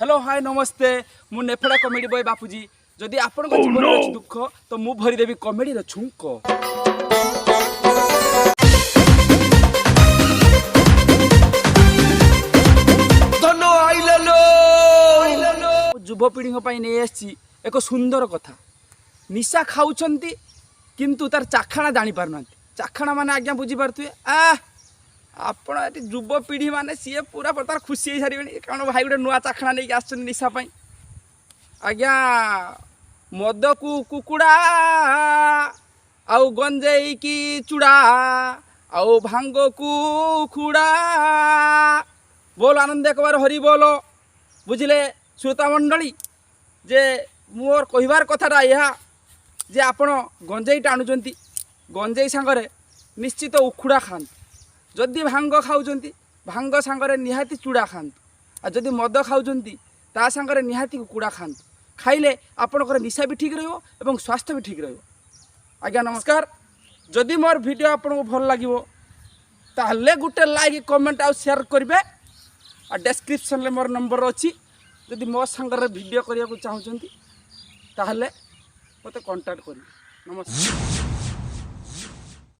Hello hi नमस्ते मु नेफेडा comedy boy Bapuji जदि आपण को जीवन में दुख तो मु भरी देवी कॉमेडी रो छुंक युवपीढ़ी नहीं आसी एक सुंदर कथा निशा खाऊंती किंतु तार चाखणा जानी पारना चाखणा माने आज्ञा बुझी पारे आपण ये युवपीढ़ी माने सी पूरा प्रकार खुशी हो सारे कारण भाई गोटे नुआ चाखणा नहीं आस निशा आज्ञा मद को कुकुड़ा आउ गंजेई की चूड़ा आउ भांग को खुड़ा बोल आनंद एक बार हरि बोल बुझिले श्रोता मंडली जे मोर कहबार कथाटा यह जे आपण गंजेई टाणुचंती गंजेई सांगरे निश्चित उखुड़ा खाआंतु जदि भांग खाऊंती भांग सांगरे निहाती चूड़ा खाआंतु आ जदि मद खाऊंती ता सांगरे निहाती कुकुड़ा खाआंतु खाइले आपणकर निशा भी ठीक रहिबो एवं स्वास्थ्य भी ठीक रहिबो। आज्ञा नमस्कार जदि मोर वीडियो आपको भल लगिवो ताहले गुटे लाइक कमेंट आ शेयर करेंगे आ डिस्क्रिप्शन में मोर नंबर अच्छी जदि मो सांगरे वीडियो करने को चाहूँगी ताहले मते कांटेक्ट करें। नमस्कार।